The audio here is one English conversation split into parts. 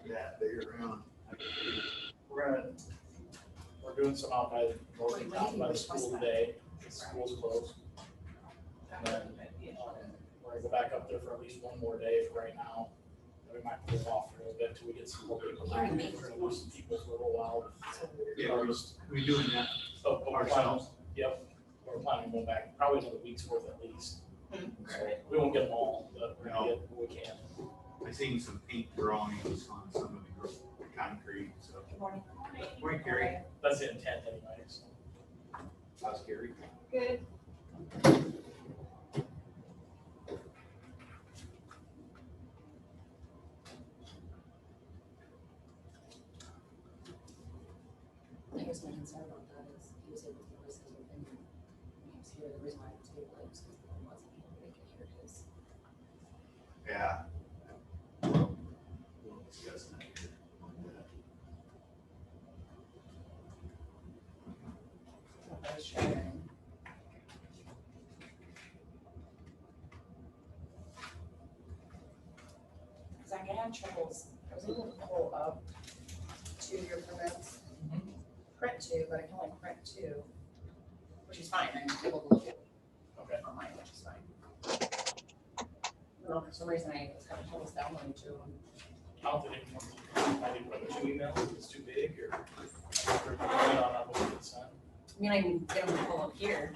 that big around. We're doing some out by northern town by the school today. The school's closed. And then we're gonna go back up there for at least one more day for right now. We might pull off for a little bit till we get some more people back. We're gonna lose some people for a little while. Yeah, we're doing that Ourselves. Yep. We're planning on going back probably another week's worth at least. So we won't get them all, but we're gonna get what we can. I seen some paint drawings on some of the concrete, so. Good morning. Morning, Carrie. That's the intent anyway, so. How's Carrie? Good. I guess my concern about that is he was able to voice his opinion. He was here, the reason why I was able to was because the one wasn't able to hear his. Yeah. We'll discuss that here. I was sharing. Cause I had troubles, I was able to pull up 2-year permits, print 2, but I can only print 2, which is fine, I'm able to look at Okay. online, which is fine. Well, for some reason I was having trouble downloading 2 of them. I don't think I didn't put 2 emails, it's too big or. I mean, I can get them to pull up here,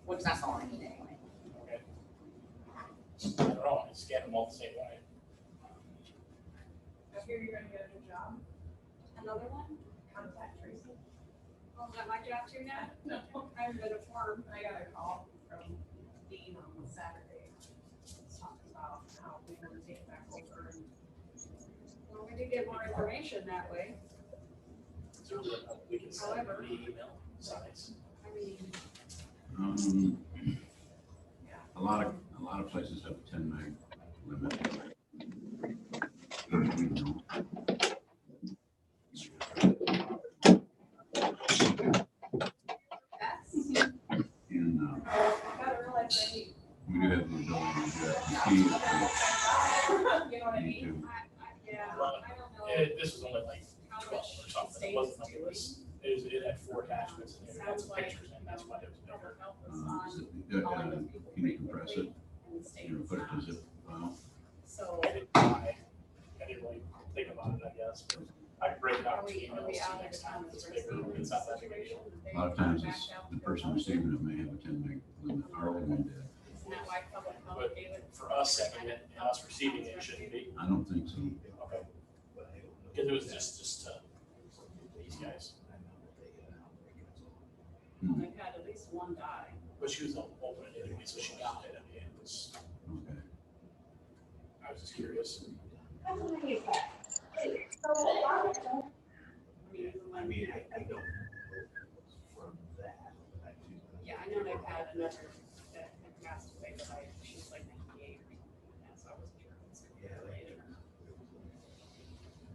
which that's all I need anyway. Okay. I don't know, I scan them all the same way. I hear you're gonna get a new job. Another one? Contact Tracy. Oh, is that my job too now? No, I haven't been informed. I got a call from Dean on Saturday. Talking about how we want to take it back over and Well, we do get more information that way. So we can send However- the email size. I mean, A lot of places have a 10 meg limit. that's, And I gotta realize that he, we do have the ability to do that. The key is you know what I to mean? YouTube. yeah, I don't know This was only like how 12 much or something, it state's wasn't like doing. it had 4 attachments and it had some pictures and that's why it was bigger. Help us Can you compress it? in the state. You know, put it to zip file. So I didn't really think about it, I guess, but I can break it Are out to we emails out next of time town if it's for bigger, receiving it's not that big a deal. A lot of times it's the person receiving it may have a 10 meg limit. Our old one did. Isn't that why public health But gave it? for us sending it and us receiving it, it shouldn't be, I don't think so. okay. Because it was just to these guys, They've had at least one die. but she was open it anyway, so she got it, I mean, it was, Okay. I was just curious. I mean, even I when, mean, I don't know from that. I do. yeah, I know they've had another that had passed away, but she was like 98 or something like that, so I wasn't sure if it was Yeah, related.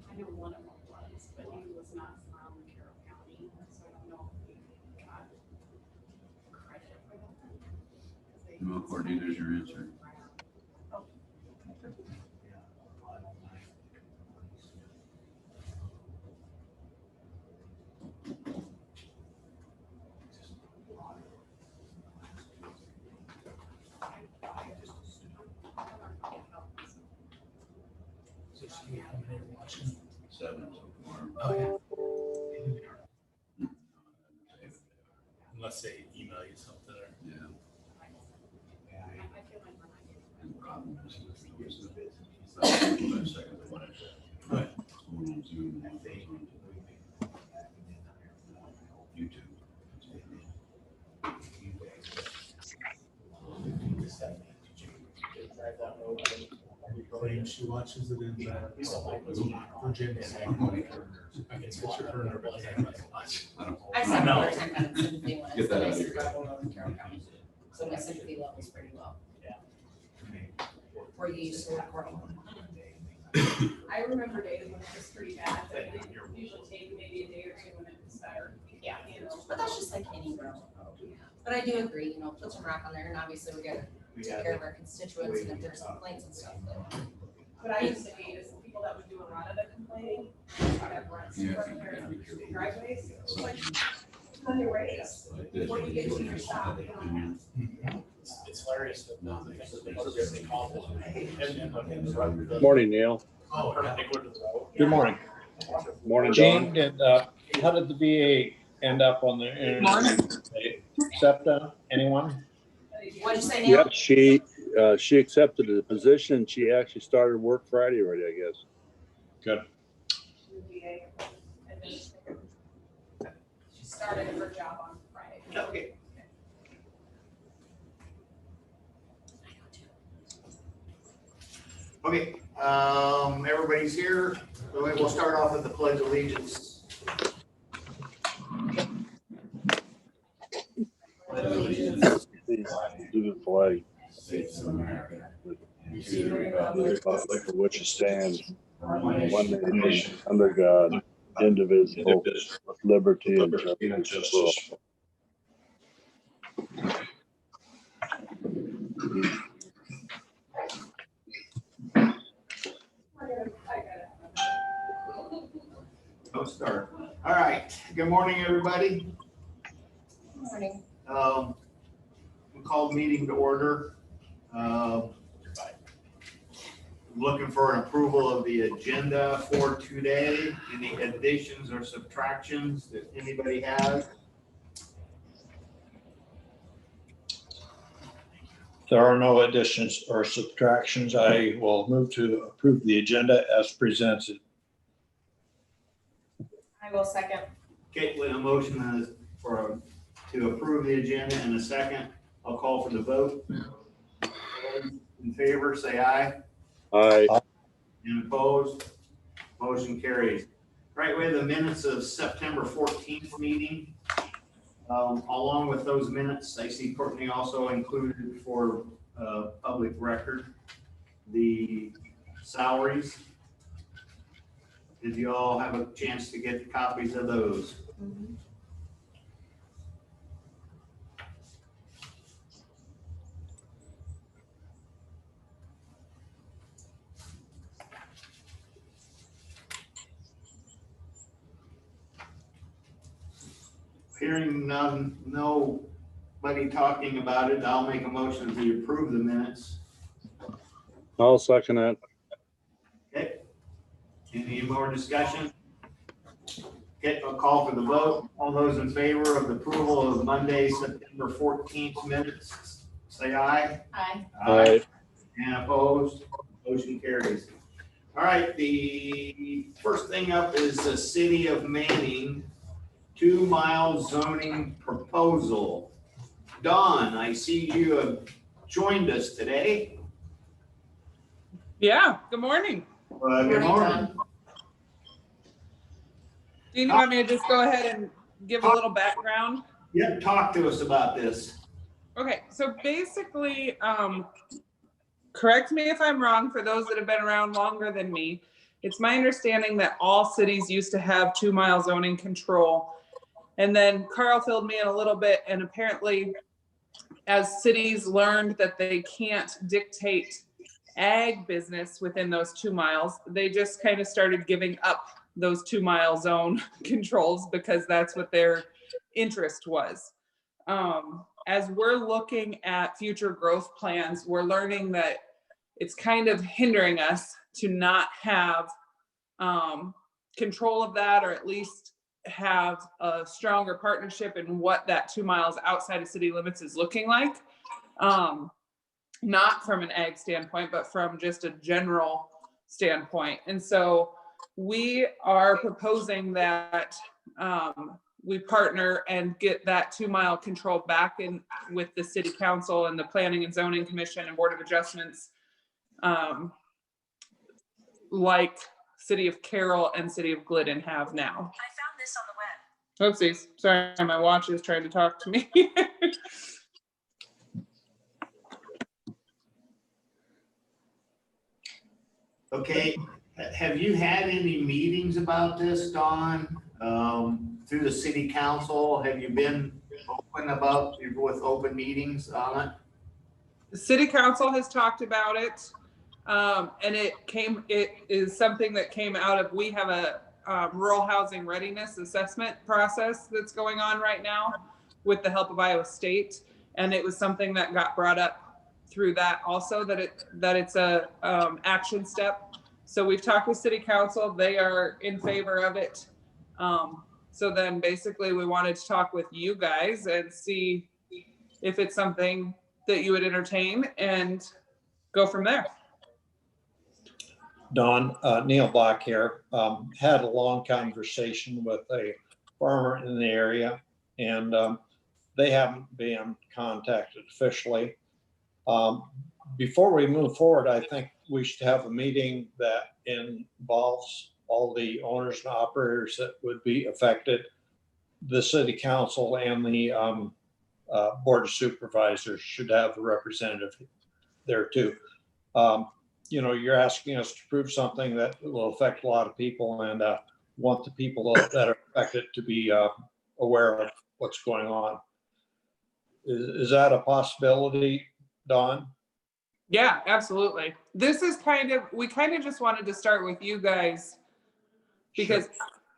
I know one of them was, but he was not from Carroll County, so I don't know if he got credit for that. 'Cause they- Well, Courtney, there's your answer. So she coming in and watching. 7 so far. Oh, yeah. Unless they email you something or. Yeah. I feel like when I get. And the problem is there's always the second flash. Right. Going on Zoom and it goes on to YouTube. Drive that road. Claims she watches it in We still like what's Virginia. I can switch it for her, but I don't like to watch. I don't. I said know. the first time that sympathy when Get that out of it's your nice to go over Carroll County. So my sympathy level's pretty low. Where you used to have Courtney. I remember days when it was pretty bad, but it usually take maybe a day or 2 when it was better. Yeah. You know, But that's just like any road. But I do agree, you know, put some rock on there and obviously we gotta take care of our constituents and if there's complaints and stuff. what I used to hate is the people that would do a lot of the complaining lane. Yeah. Driveways, it's like on your radius, before you get to your stop. It's hilarious that No, the motor they call it. And then the road. Morning, Neil. Oh, perpendicular to the road. Good morning. Morning, Gene, how did the VA end up on the interview? They accept anyone? What'd you say, Neil? Yep, she accepted the position. She actually started work Friday already, I guess. Good. She started her job on Friday. Okay. Okay, everybody's here. We'll start off with the pledge of allegiance. Please do the flag. States of America. And To the republic for which it stands, one nation, under God, indivisible, with liberty and justice for all. Don't start. All right, good morning, everybody. Morning. We called meeting to order. Looking for an approval of the agenda for today. Any additions or subtractions that anybody has? There are no additions or subtractions. I will move to approve the agenda as presented. I will second. Okay, with a motion to approve the agenda in a second, I'll call for the vote. In favor, say aye. Aye. And opposed? Motion carries. Right, we have the minutes of September 14th meeting. Along with those minutes, I see Courtney also included for public record the salaries. Did you all have a chance to get copies of those? Hearing none, nobody talking about it, I'll make a motion to approve the minutes. I'll second that. Okay. Any more discussion? Okay, I'll call for the vote. All those in favor of the approval of Monday, September 14th minutes, say aye. Aye. Aye. And opposed? Motion carries. All right, the first thing up is the City of Manning 2-mile zoning proposal. Dawn, I see you have joined us today. Yeah, good morning. Good morning. Do you want me to just go ahead and give a little background? Yep, talk to us about this. Okay, so basically, correct me if I'm wrong, for those that have been around longer than me, it's my understanding that all cities used to have 2-mile zoning control. And then Carl filled me in a little bit, and apparently as cities learned that they can't dictate ag business within those 2 miles, they just kind of started giving up those 2-mile zone controls because that's what their interest was. As we're looking at future growth plans, we're learning that it's kind of hindering us to not have control of that, or at least have a stronger partnership in what that 2 miles outside of city limits is looking like. Not from an ag standpoint, but from just a general standpoint. And so we are proposing that we partner and get that 2-mile control back in with the city council and the planning and zoning commission and board of adjustments, like city of Carroll and city of Glidden have now. I found this on the web. Oopsies, sorry, my watch is trying to talk to me. Okay, have you had any meetings about this, Dawn, through the city council? Have you been open with open meetings on it? The city council has talked about it. And it is something that came out of, we have a rural housing readiness assessment process that's going on right now with the help of Iowa State. And it was something that got brought up through that also, that it's a action step. So we've talked with city council, they are in favor of it. So then basically we wanted to talk with you guys and see if it's something that you would entertain and go from there. Don, Neil Black here, had a long conversation with a farmer in the area, and they haven't been contacted officially. Before we move forward, I think we should have a meeting that involves all the owners and operators that would be affected, the city council and the board of supervisors should have a representative there too. You're asking us to prove something that will affect a lot of people, and want the people that are affected to be aware of what's going on. Is that a possibility, Dawn? Yeah, absolutely. This is we kind of just wanted to start with you guys because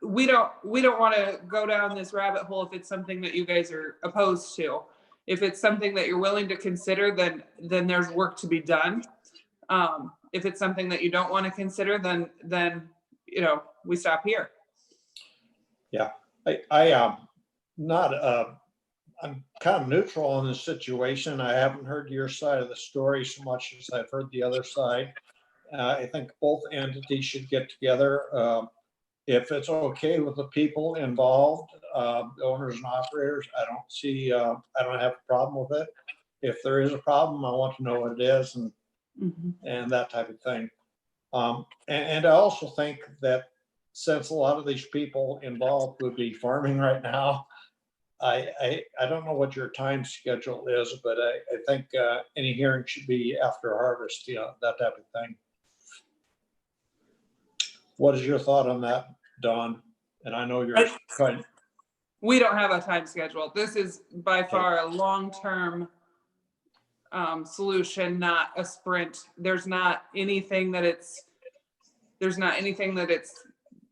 we don't want to go down this rabbit hole if it's something that you guys are opposed to. If it's something that you're willing to consider, then there's work to be done. If it's something that you don't want to consider, then we stop here. Yeah, I'm kind of neutral on this situation. I haven't heard your side of the story so much as I've heard the other side. I think both entities should get together. If it's okay with the people involved, the owners and operators, I don't have a problem with it. If there is a problem, I want to know what it is and that type of thing. And I also think that since a lot of these people involved would be farming right now, I don't know what your time schedule is, but I think any hearing should be after harvest, that type of thing. What is your thought on that, Dawn? And I know you're kind. We don't have a time schedule. This is by far a long-term solution, not a sprint. There's not anything that it's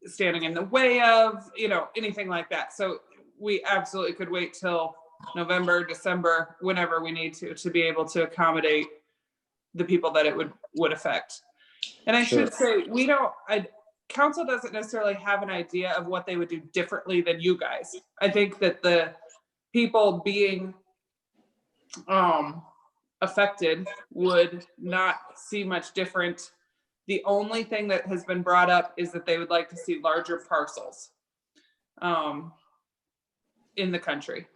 standing in the way of, anything like that. So we absolutely could wait till November, December, whenever we need to be able to accommodate the people that it would affect. And I should say, council doesn't necessarily have an idea of what they would do differently than you guys. I think that the people being affected would not see much different. The only thing that has been brought up is that they would like to see larger parcels in the country.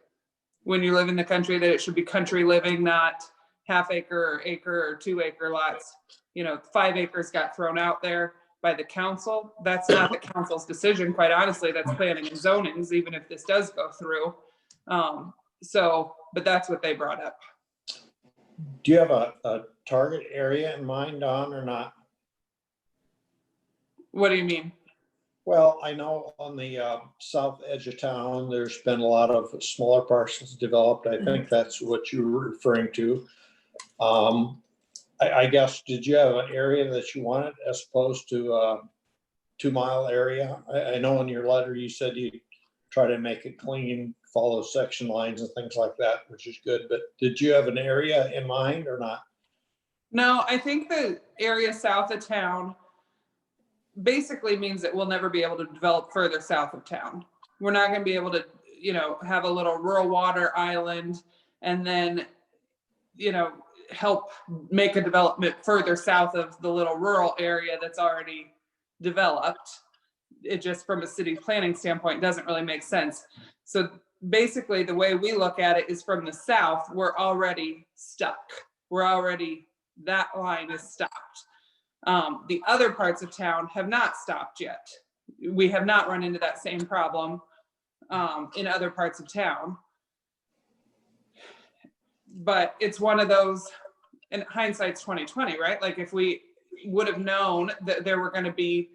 When you live in the country, that it should be country living, not half acre or acre or 2 acre lots. 5 acres got thrown out there by the council. That's not the council's decision, quite honestly. That's planning and zoning's, even if this does go through. But that's what they brought up. Do you have a target area in mind, Don, or not? What do you mean? Well, I know on the south edge of town, there's been a lot of smaller parcels developed. I think that's what you were referring to. I guess, did you have an area that you wanted as opposed to a 2 mile area? I know in your letter you said you try to make it clean, follow section lines and things like that, which is good. But did you have an area in mind or not? No, I think the area south of town basically means that we'll never be able to develop further south of town. We're not going to be able to, have a little rural water island and then, help make a development further south of the little rural area that's already developed. It just, from a city planning standpoint, doesn't really make sense. So basically the way we look at it is from the south, we're already stuck. That line is stopped. The other parts of town have not stopped yet. We have not run into that same problem in other parts of town. But it's one of those, and hindsight's 2020, right? Like if we would have known that there were going to be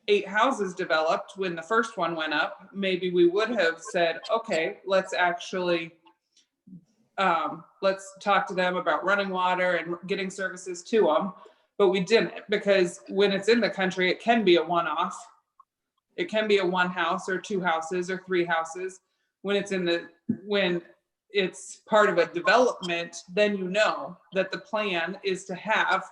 8 houses developed when the first one went up, maybe we would have said, okay, let's actually let's talk to them about running water and getting services to them. but we didn't, because when it's in the country, it can be a one-off. It can be a one house or two houses or three houses. When it's part of a development, then you know that the plan is to have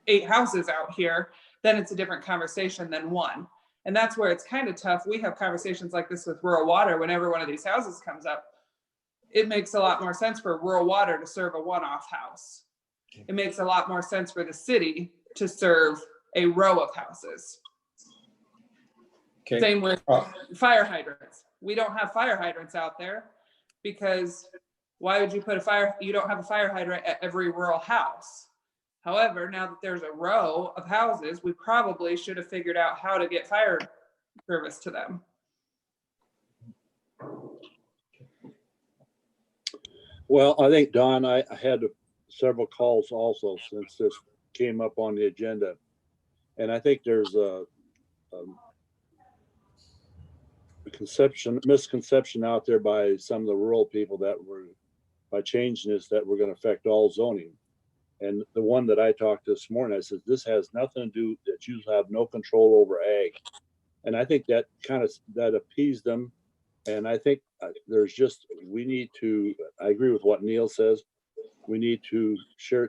8 houses out here, then it's a different conversation than one. And that's where it's kind of tough. We have conversations like this with rural water. Whenever one of these houses comes up, it makes a lot more sense for rural water to serve a one-off house. It makes a lot more sense for the city to serve a row of houses. Okay. Same with fire hydrants. We don't have fire hydrants out there because why would you put you don't have a fire hydrant at every rural house. However, now that there's a row of houses, we probably should have figured out how to get fire service to them. Well, I think, Don, I had several calls also since this came up on the agenda. And I think there's a misconception out there by some of the rural people that by changing this, that we're going to affect all zoning. And the one that I talked to this morning, I said, this has nothing to do, that you have no control over ag. And I think that that appeased them. And I think we need to, I agree with what Neil says. We need to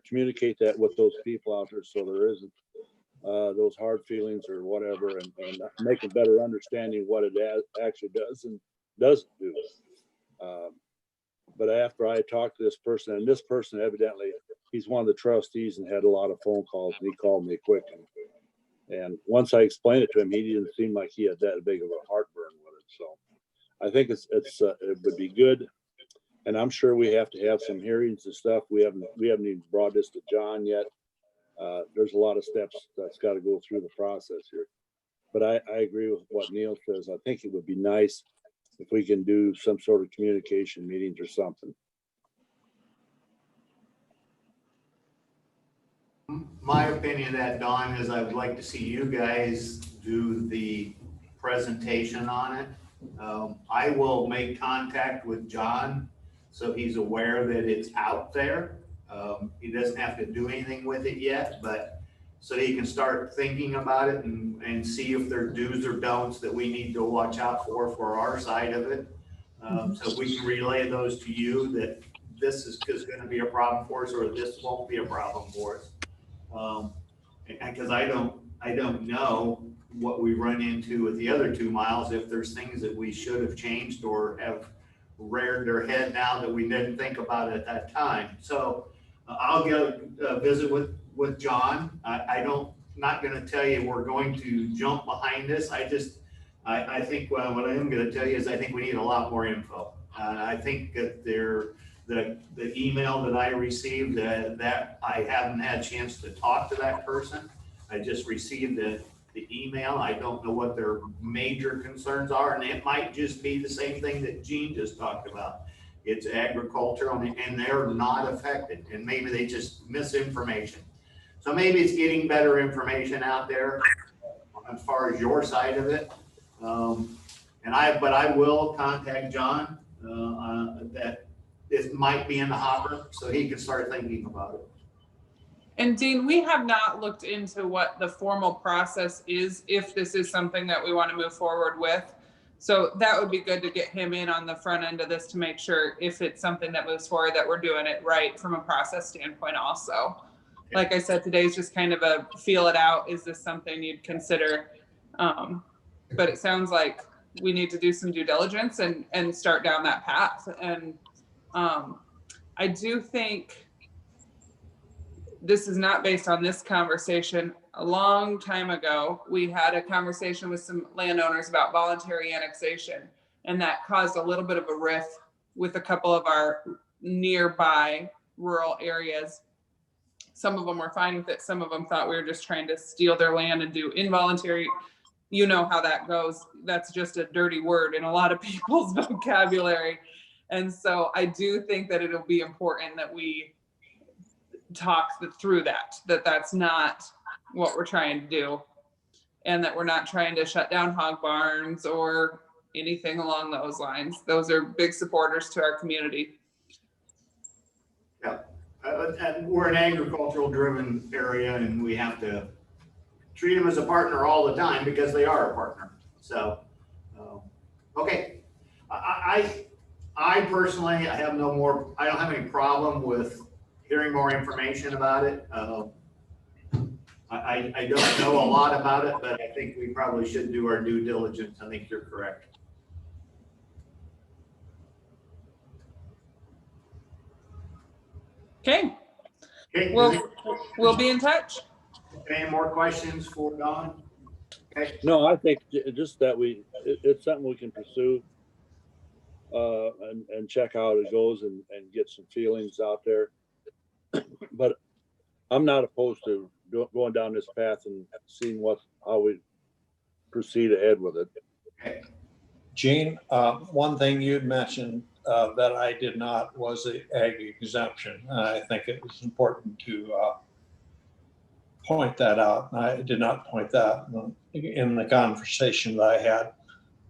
communicate that with those people out there, so there isn't those hard feelings or whatever, and make a better understanding what it actually does and doesn't do. But after I talked to this person, and this person evidently, he's one of the trustees and had a lot of phone calls, and he called me quick. And once I explained it to him, he didn't seem like he had that big of a heartburn with it. So I think it would be good. And I'm sure we have to have some hearings and stuff. We haven't even brought this to John yet. There's a lot of steps that's got to go through the process here. But I agree with what Neil says. I think it would be nice if we can do some sort of communication meetings or something. My opinion of that, Don, is I would like to see you guys do the presentation on it. I will make contact with John so he's aware that it's out there. He doesn't have to do anything with it yet, but so he can start thinking about it and see if there are do's or don'ts that we need to watch out for our side of it. So we can relay those to you, that this is going to be a problem for us, or this won't be a problem for us. Because I don't know what we run into with the other 2 miles, if there's things that we should have changed or have reared their head now that we didn't think about at that time. So I'll get a visit with John. Not going to tell you we're going to jump behind this. I think what I am going to tell you is I think we need a lot more info. I think that the email that I received, that I haven't had a chance to talk to that person. I just received the email. I don't know what their major concerns are, and it might just be the same thing that Gene just talked about. It's agricultural, and they're not affected, and maybe they just misinformation. So maybe it's getting better information out there as far as your side of it. But I will contact John, that it might be in the hopper, so he can start thinking about it. And Dean, we have not looked into what the formal process is if this is something that we want to move forward with. So that would be good to get him in on the front end of this to make sure if it's something that moves forward that we're doing it right from a process standpoint also. Okay. Like I said, today's just kind of a feel it out. Is this something you'd consider? But it sounds like we need to do some due diligence and start down that path. And I do think this is not based on this conversation. A long time ago, we had a conversation with some landowners about voluntary annexation, and that caused a little bit of a rift with a couple of our nearby rural areas. Some of them were fine with it. Some of them thought we were just trying to steal their land and do involuntary. You know how that goes. That's just a dirty word in a lot of people's vocabulary. And so I do think that it'll be important that we talk through that's not what we're trying to do, and that we're not trying to shut down hog barns or anything along those lines. Those are big supporters to our community. Yeah. we're an agricultural driven area and we have to treat them as a partner all the time because they are a partner. So, okay. I personally, I have no more, I don't have any problem with hearing more information about it. I don't know a lot about it, but I think we probably should do our due diligence. I think you're correct. Okay, Okay, we'll be in touch. any more questions for Don? Okay, No, I think just that it's something we can pursue. And check how it goes and get some feelings out there. But I'm not opposed to going down this path and seeing how we proceed ahead with it. Gene, one thing you'd mentioned that I did not was the ag exemption. I think it was important to point that out. I did not point that in the conversation that I had.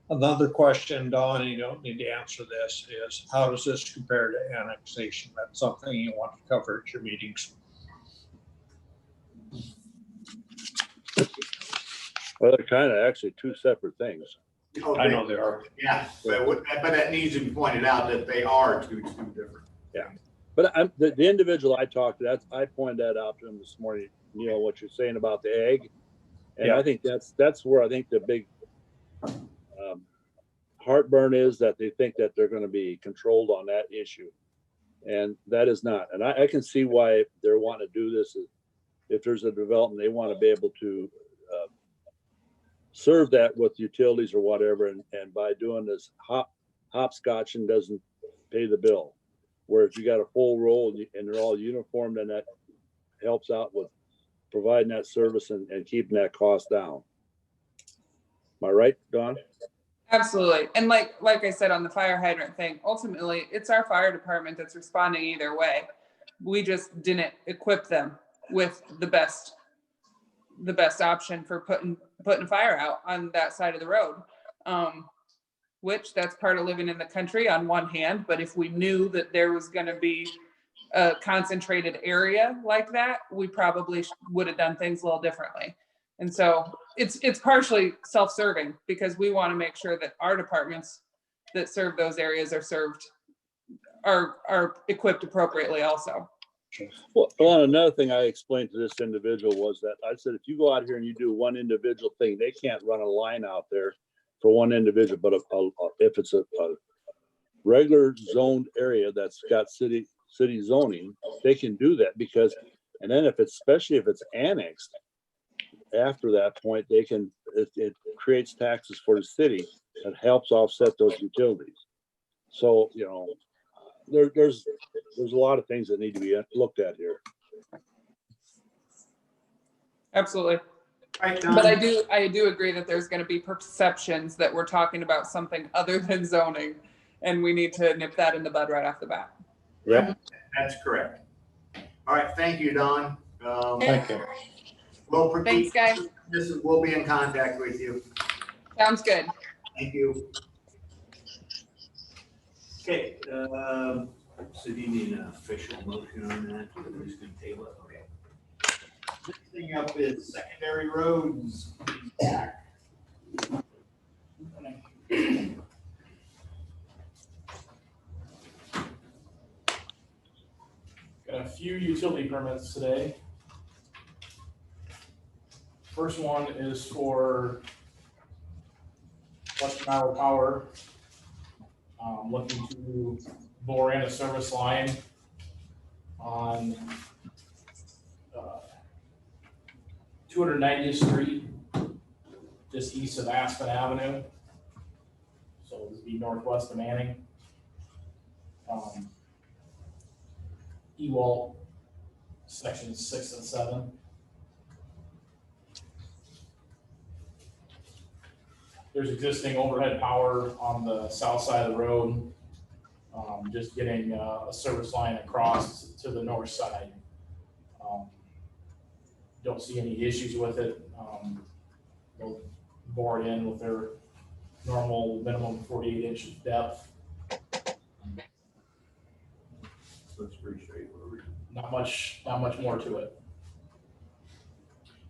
Another question, Don, you don't need to answer this, is how does this compare to annexation? That's something you want to cover at your meetings. Well, they're kind of actually two separate things. I know they are. Yeah, but that needs to be pointed out that they are two different. Yeah. But the individual I talked to, I pointed that out to him this morning, Neil, what you're saying about the egg. And Yeah. I think that's where I think the big heartburn is, that they think that they're going to be controlled on that issue. And that is not. And I can see why they're wanting to do this. If there's a development, they want to be able to serve that with utilities or whatever. And by doing this hopscotching doesn't pay the bill. Whereas you got a full roll and they're all uniform, then that helps out with providing that service and keeping that cost down. Am I right, Don? Absolutely. And like I said on the fire hydrant thing, ultimately it's our fire department that's responding either way. We just didn't equip them with the best option for putting a fire out on that side of the road. Which that's part of living in the country on one hand, but if we knew that there was going to be a concentrated area like that, we probably would have done things a little differently. And so it's partially self-serving because we want to make sure that our departments that serve those areas are equipped appropriately also. Well, another thing I explained to this individual was that I said, if you go out here and you do one individual thing, they can't run a line out there for one individual. But if it's a regular zoned area that's got city zoning, they can do that because, and then especially if it's annexed, after that point, it creates taxes for the city that helps offset those utilities. So, there's a lot of things that need to be looked at here. Absolutely. Right, Don? But I do agree that there's going to be perceptions that we're talking about something other than zoning, and we need to nip that in the bud right off the bat. Yeah, That's correct. All right, thank you, Don. Thank you. Thanks, guys. We'll be in contact with you. Sounds good. Thank you. Okay, so do you need an official motion on that? We're just gonna table it, okay. Next thing up is secondary roads. Got a few utility permits today. First one is for Western Iowa Power. Looking to bore in a service line on 290th Street, just east of Aspen Avenue. So this would be northwest of Manning. Ewald, sections 6 and 7. There's existing overhead power on the south side of the road. Just getting a service line across to the north side. Don't see any issues with it. They'll bore it in with their normal minimum 48-inch depth. So it's pretty straightforward. Not much more to it.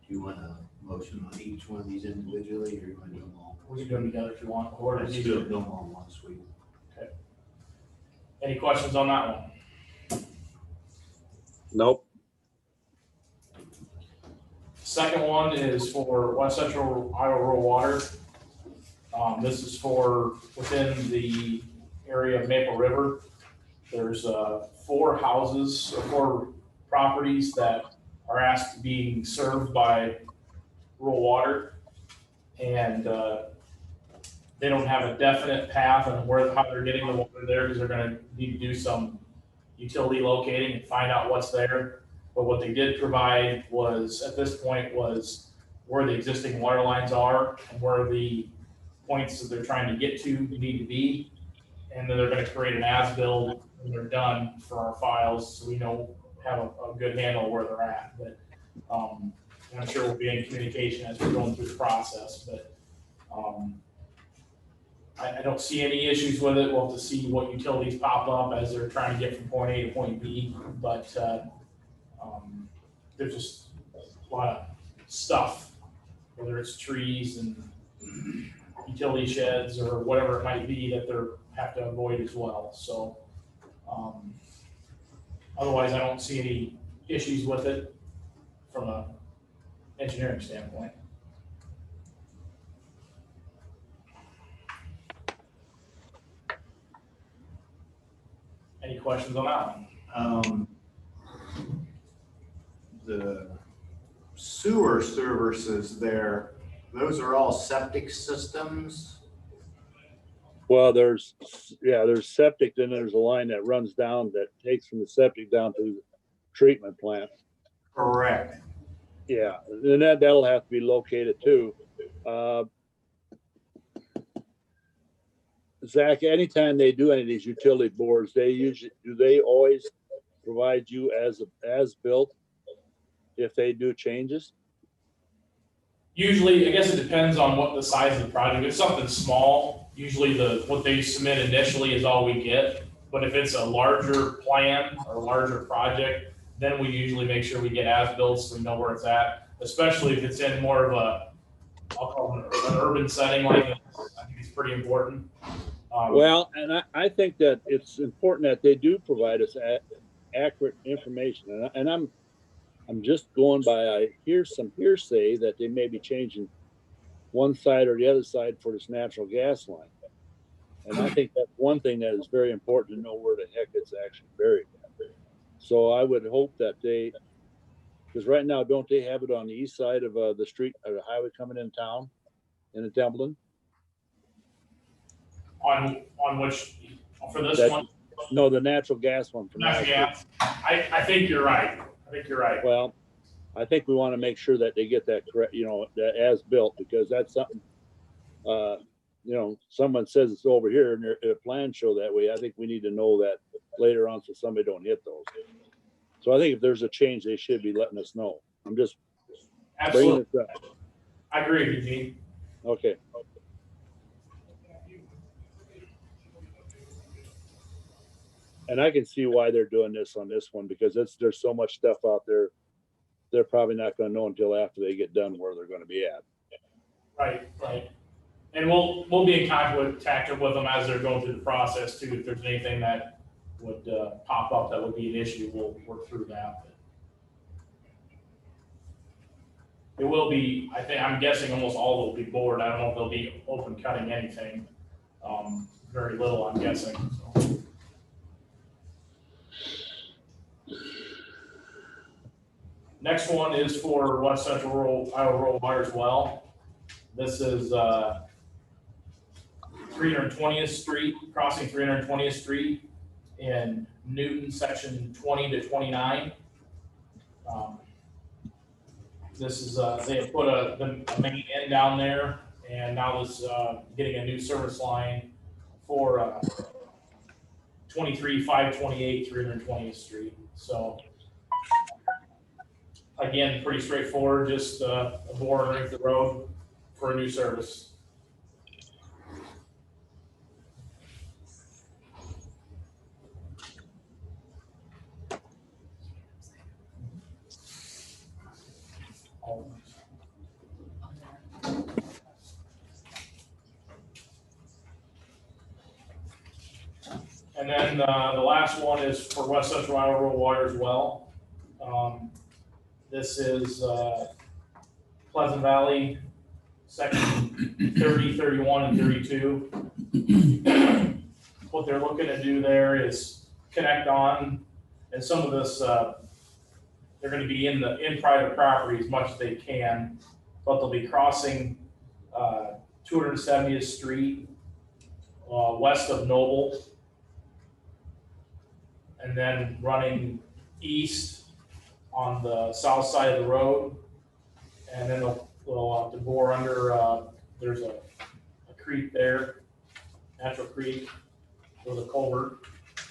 Do you want a motion on each one of these individually, or you want to do them all? We can do them together if you want. Or Let's do them all in one sweep. Any questions on that one? Nope. Second one is for West Central Iowa Rural Water. This is for within the area of Maple River. There's 4 houses or 4 properties that are asked to be served by rural water. And they don't have a definite path on how they're getting the water there, because they're gonna need to do some utility locating and find out what's there. But what they did provide was, at this point, was where the existing water lines are and where the points that they're trying to get to need to be. And then they're gonna create an as-built when they're done for our files, so we know, have a good handle where they're at. But I'm sure we'll be in communication as we're going through the process, but I don't see any issues with it. We'll have to see what utilities pop up as they're trying to get from point A to point B, but there's just a lot of stuff, whether it's trees and utility sheds or whatever it might be, that they're have to avoid as well. So otherwise, I don't see any issues with it from a engineering standpoint. Any questions on that one? The sewer services there, those are all septic systems? Well, there's septic, then there's a line that runs down that takes from the septic down to the treatment plant. Correct. Yeah, and that'll have to be located too. Zach, anytime they do any of these utility boards, do they always provide you as built if they do changes? Usually, I guess it depends on what the size of the project. If it's something small, usually what they submit initially is all we get. But if it's a larger plan or larger project, then we usually make sure we get as-built so we know where it's at. Especially if it's in more of I'll call it an urban setting like this. I think it's pretty important. Well, and I think that it's important that they do provide us accurate information. And I'm just going by, I hear some hearsay that they may be changing one side or the other side for this natural gas line. And I think that's one thing that is very important to know where the heck it's actually buried. So I would hope that because right now, don't they have it on the east side of the street or the highway coming in town in Templeton? On which, for this one? No, the natural gas one. Natural gas. I think you're right. Well, I think we want to make sure that they get that correct, that as built, because that's something, someone says it's over here and their plans show that way. I think we need to know that later on so somebody don't hit those. So I think if there's a change, they should be letting us know. I'm just Absolutely. bringing this up. I agree with you, Gene. Okay. And I can see why they're doing this on this one, because there's so much stuff out there. They're probably not going to know until after they get done where they're going to be at. Right. And we'll be in contact with them as they're going through the process too. If there's anything that would pop up that would be an issue, we'll work through that. It will be, I'm guessing almost all will be bored. I don't know if they'll be open cutting anything. Very little, I'm guessing. So. Next one is for West Central Iowa Rural Water as well. This is 320th Street, crossing 320th Street in Newton, section 20 to 29. This is, they have put the main end down there, and now this getting a new service line for 528 320th Street. So again, pretty straightforward, just a bore underneath the road for a new service. And then the last one is for West Central Iowa Rural Water as well. This is Pleasant Valley, section 30, 31, and 32. What they're looking to do there is connect on, and some of this, they're gonna be in private property as much as they can, but they'll be crossing 270th Street, west of Noble, and then running east on the south side of the road. And then they'll have to bore under, there's a creek there, natural creek, with a culvert.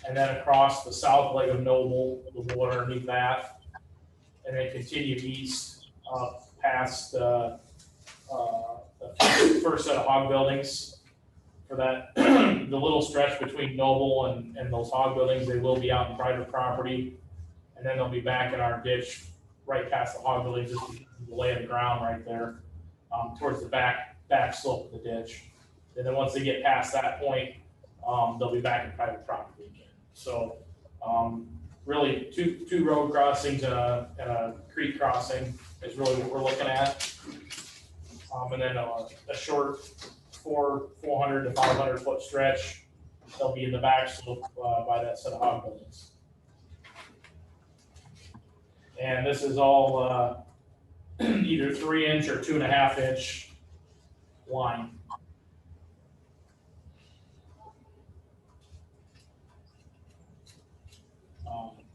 And then across the south leg of Noble, the water underneath that. And then continue east past the first set of hog buildings. For that, the little stretch between Noble and those hog buildings, they will be out in private property. And then they'll be back in our ditch right past the hog buildings, just because of the lay of the ground right there, towards the back slope of the ditch. And then once they get past that point, they'll be back in private property again. So really two road crossings and a creek crossing is really what we're looking at. And then a short 400 to 500 foot stretch, they'll be in the back slope by that set of hog buildings. And this is all either 3-inch or 2.5-inch line.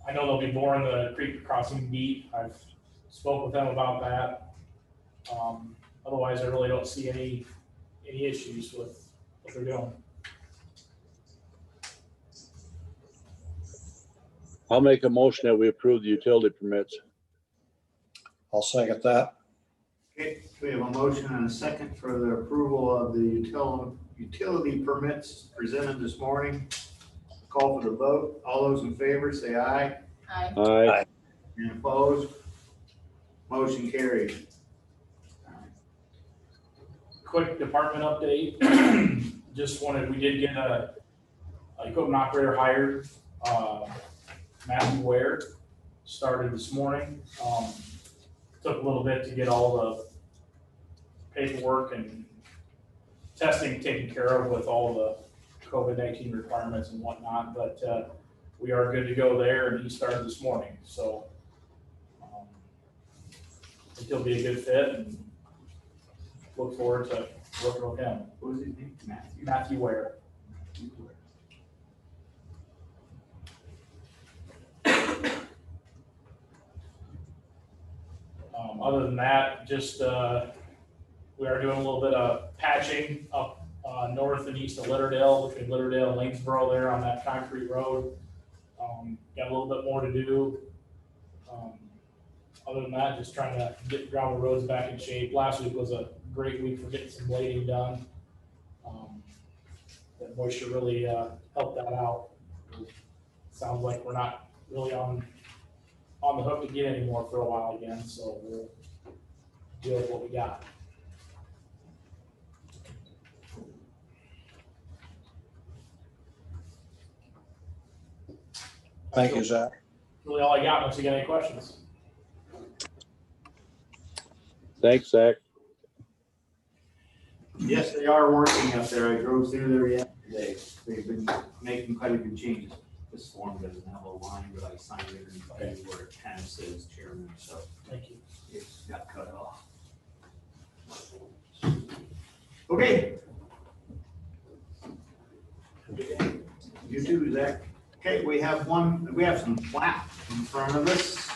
I know they'll be boring the creek crossing deep. I've spoke with them about that. Otherwise, I really don't see any issues with what they're doing. I'll make a motion that we approve the utility permits. I'll second that. Okay, we have a motion and a second for the approval of the utility permits presented this morning. Call for the vote. All those in favor say aye. Aye. Aye. And opposed? Motion carried. Quick department update. We did get a equipment operator hired. Matthew Ware started this morning. Took a little bit to get all the paperwork and testing taken care of with all the COVID-19 requirements and whatnot, but we are good to go there, and he started this morning. So I think he'll be a good fit, and look forward to working with him. What was his name? Matthew Ware. Other than that, just we are doing a little bit of patching up north and east of Litterdale, between Litterdale and Lanesboro there on that concrete road. Got a little bit more to do. Other than that, just trying to get gravel roads back in shape. Last week was a great week for getting some blading done. That moisture really helped that out. Sounds like we're not really on the hook to get any more for a while again, so we'll deal with what we got. Thank you, Zach. Really all I got, unless you got any questions. Thanks, Zach. Yes, they are working up there. I drove through there yesterday. They've been making quite a few changes. This form doesn't have a line, but I signed it and where it kind of says chairman, so Thank you. it's got cut off. Okay. You too, Zach. Okay, we have some plat in front of us.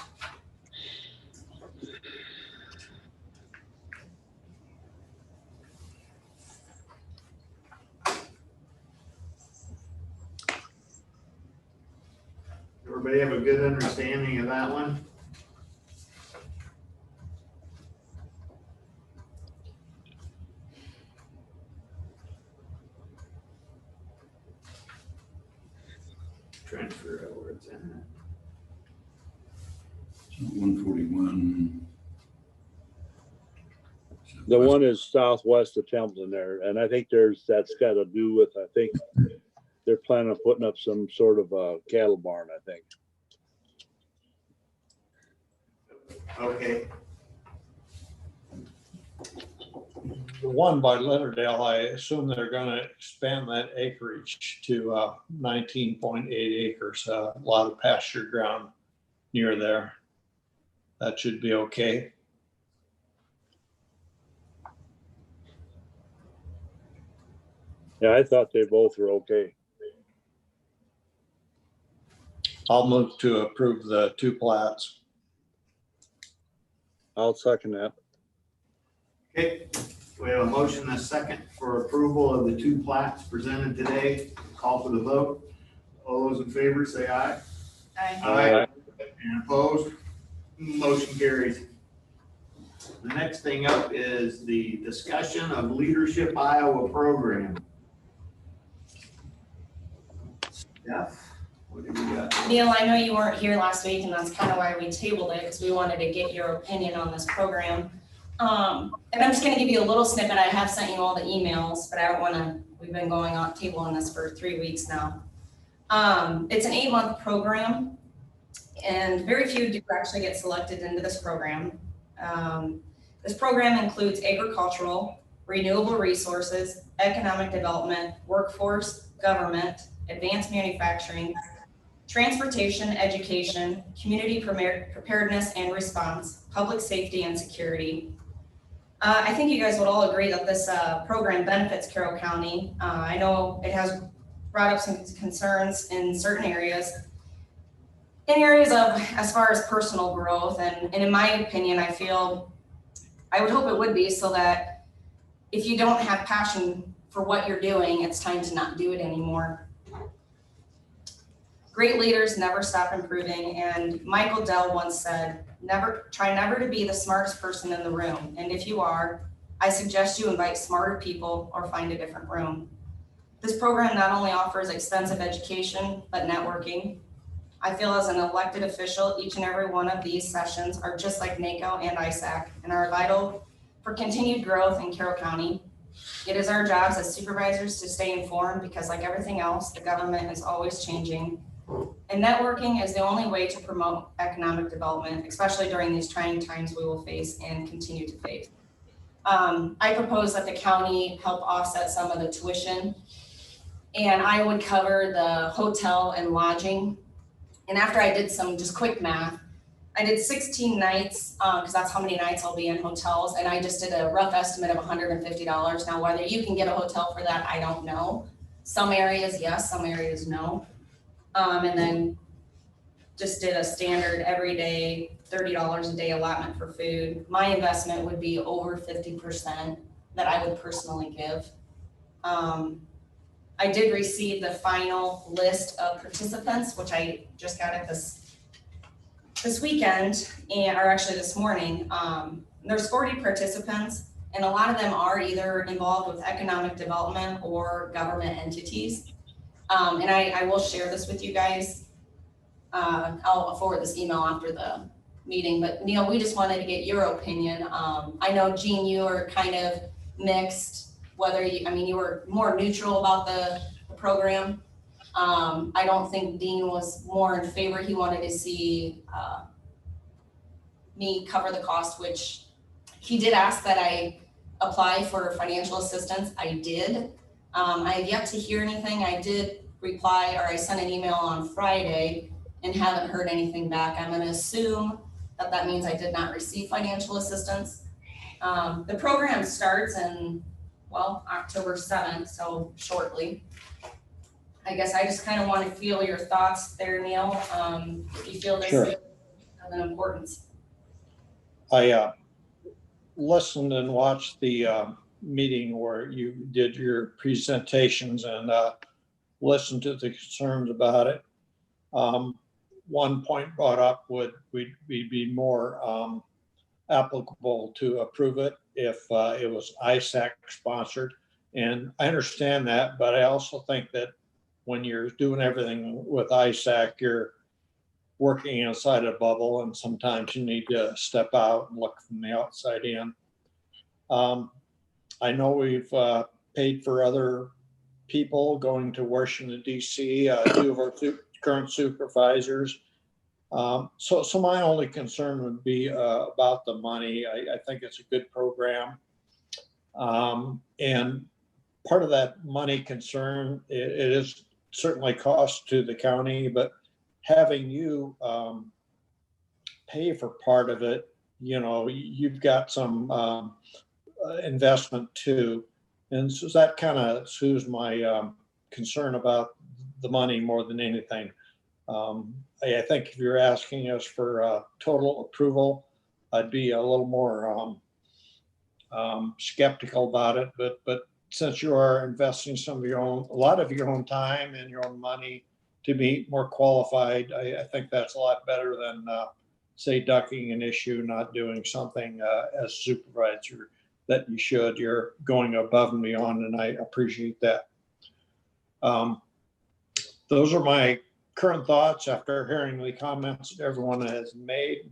Everybody have a good understanding of that one? Trying to figure out where it's at. 141. The one is southwest of Templeton there, and I think that's got to do with, I think they're planning on putting up some sort of a cattle barn, I think. Okay, The one by Lauderdale, I assume they're gonna expand that acreage to 19.8 acres, a lot of pasture ground near there. That should be okay. Yeah, I thought they both were okay. I'll move to approve the two plats. I'll second that. okay. We have a motion and a second for approval of the two plats presented today. Call for the vote. All those in favor say aye. I, And opposed? Motion carries. The next thing up is the discussion of Leadership Iowa program. Steph, what do we got? Neil, I know you weren't here last week, and that's kind of why we tabled it, because we wanted to get your opinion on this program. And I'm just gonna give you a little snippet. I have sent you all the emails, but I don't wanna, we've been going on tabling this for 3 weeks now. It's an 8-month program, and very few do actually get selected into this program. This program includes agricultural, renewable resources, economic development, workforce, government, advanced manufacturing, transportation, education, community preparedness and response, public safety and security. I think you guys would all agree that this program benefits Carroll County. I know it has brought up some concerns in certain areas. In areas of, as far as personal growth, and in my opinion, I would hope it would be, so that if you don't have passion for what you're doing, it's time to not do it anymore. Great leaders never stop improving, and Michael Dell once said, try never to be the smartest person in the room, and if you are, I suggest you invite smarter people or find a different room. This program not only offers extensive education, but networking. I feel as an elected official, each and every one of these sessions are just like NACO and ISAC and are vital for continued growth in Carroll County. It is our jobs as supervisors to stay informed, because like everything else, the government is always changing. And networking is the only way to promote economic development, especially during these trying times we will face and continue to face. I propose that the county help offset some of the tuition, and I would cover the hotel and lodging. And after I did some just quick math, I did 16 nights, because that's how many nights I'll be in hotels, and I just did a rough estimate of $150. Now, whether you can get a hotel for that, I don't know. Some areas, yes, some areas, no. And then just did a standard everyday $30 a day allotment for food. My investment would be over 50% that I would personally give. I did receive the final list of participants, which I just got it this weekend, or actually this morning. There's 40 participants, and a lot of them are either involved with economic development or government entities. And I will share this with you guys. I'll forward this email after the meeting, but Neil, we just wanted to get your opinion. I know, Jean, you are kind of mixed, whether you were more neutral about the program. I don't think Dean was more in favor. He wanted to see me cover the cost, which he did ask that I apply for financial assistance. I did. I have yet to hear anything. I did reply, or I sent an email on Friday and haven't heard anything back. I'm going to assume that that means I did not receive financial assistance. The program starts in, well, October 7th, so shortly. I guess I just kind of want to feel your thoughts there, Neil. If you feel this Sure. is of an importance. I listened and watched the meeting where you did your presentations, and listened to the concerns about it. One point brought up would be more applicable to approve it if it was ISAC sponsored. And I understand that, but I also think that when you're doing everything with ISAC, you're working inside a bubble, and sometimes you need to step out and look from the outside in. I know we've paid for other people going to Washington DC, two of our current supervisors. So my only concern would be about the money. I think it's a good program. And part of that money concern, it is certainly cost to the county, but having you pay for part of it, you've got some investment too. And so that kind of soothes my concern about the money more than anything. I think if you're asking us for total approval, I'd be a little more skeptical about it. But since you are investing a lot of your own time and your own money to be more qualified, I think that's a lot better than say ducking an issue, not doing something as supervisor that you should. You're going above and beyond, and I appreciate that. Those are my current thoughts after hearing the comments that everyone has made.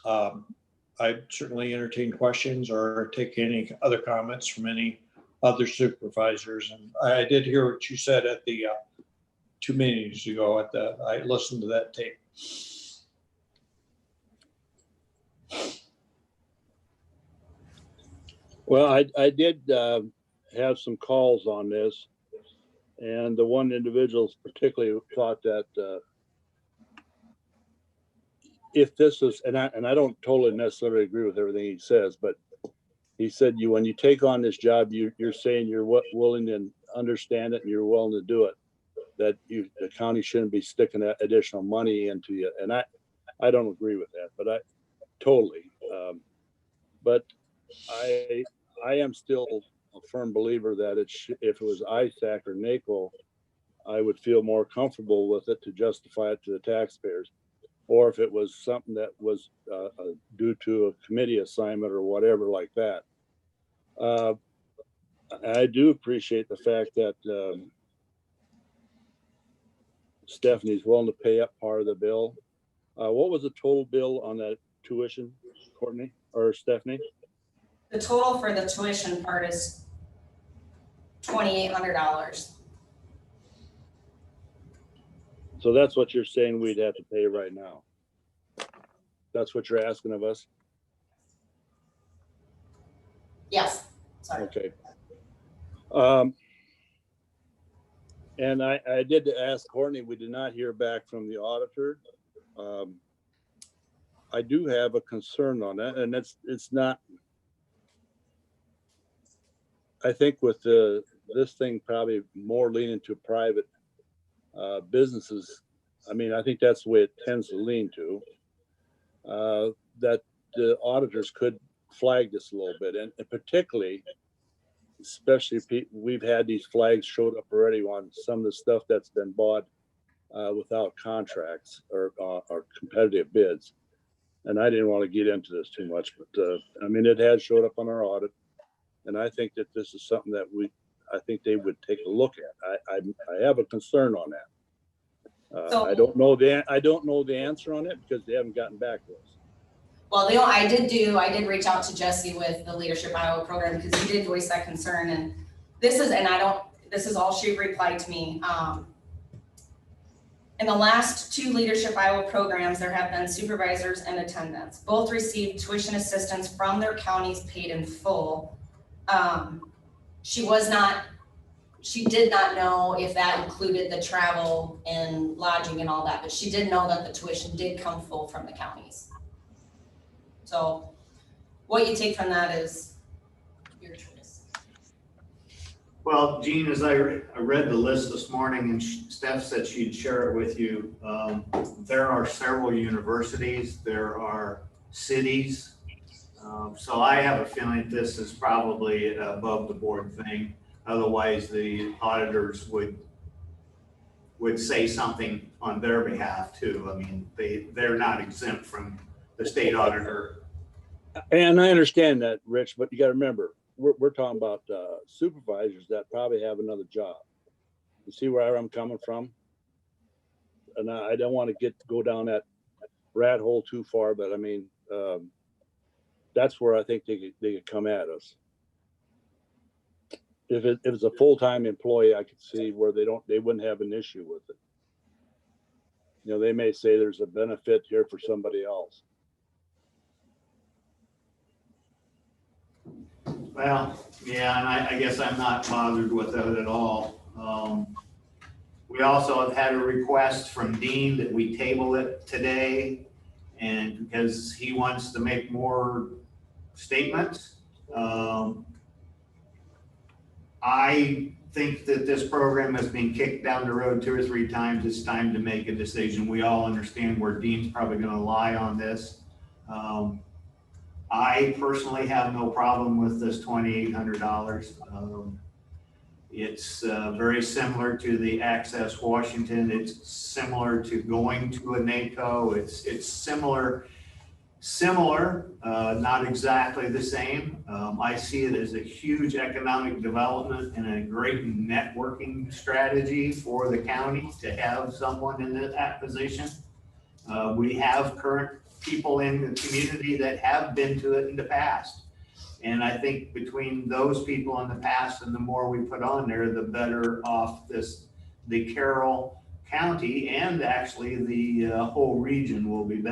I certainly entertain questions or take any other comments from any other supervisors. And I did hear what you said at the 2 meetings ago I listened to that tape. Well, I did have some calls on this, and the one individual particularly thought that if this is, and I don't totally necessarily agree with everything he says, but he said when you take on this job, you're saying you're willing to understand it and you're willing to do it, that the county shouldn't be sticking that additional money into you. And I don't agree with that, but I totally. But I am still a firm believer that if it was ISAC or NACO, I would feel more comfortable with it to justify it to the taxpayers. Or if it was something that was due to a committee assignment or whatever like that. I do appreciate the fact that Stephanie's willing to pay up part of the bill. What was the total bill on that tuition, Courtney or Stephanie? The total for the tuition part is $2,800. So that's what you're saying we'd have to pay right now. That's what you're asking of us? Yes, sorry. Okay. And I did ask Courtney, we did not hear back from the auditor. I do have a concern on that, and it's not, I think with this thing probably more leaning to private businesses. I mean, I think that's the way it tends to lean to, that the auditors could flag this a little bit, and particularly, especially we've had these flags showed up already on some of the stuff that's been bought without contracts or competitive bids. And I didn't want to get into this too much, but I mean, it has showed up on our audit, and I think that this is something that I think they would take a look at. I have a concern on that. So- I don't know the answer on it because they haven't gotten back to us. Well, I did reach out to Jesse with the Leadership Iowa program because he did voice that concern, and this is all she replied to me. In the last 2 Leadership Iowa programs, there have been supervisors and attendants. Both received tuition assistance from their counties paid in full. She did not know if that included the travel and lodging and all that, but she did know that the tuition did come full from the counties. So what you take from that is your choice. Well, Gene, as I read the list this morning, and Steph said she'd share it with you, there are several universities, there are cities. So I have a feeling that this is probably an above the board thing. Otherwise, the auditors would say something on their behalf too. I mean, they're not exempt from the state auditor. And I understand that, Rich, but you got to remember, we're talking about supervisors that probably have another job. You see where I'm coming from? And I don't want to go down that rat hole too far, but I mean, that's where I think they could come at us. if it's a full-time employee, I could see where they wouldn't have an issue with it. You know, they may say there's a benefit here for somebody else. Well, yeah, and I guess I'm not bothered with that at all. We also have had a request from Dean that we table it today, and because he wants to make more statements. I think that this program has been kicked down the road 2 or 3 times. It's time to make a decision. We all understand where Dean's probably gonna lie on this. I personally have no problem with this $2,800. It's very similar to the Access Washington. It's similar to going to a NACO. It's similar, not exactly the same. I see it as a huge economic development and a great networking strategy for the county to have someone in that position. We have current people in the community that have been to it in the past. And I think between those people in the past and the more we put on there, the better off the Carroll County and actually the whole region will be could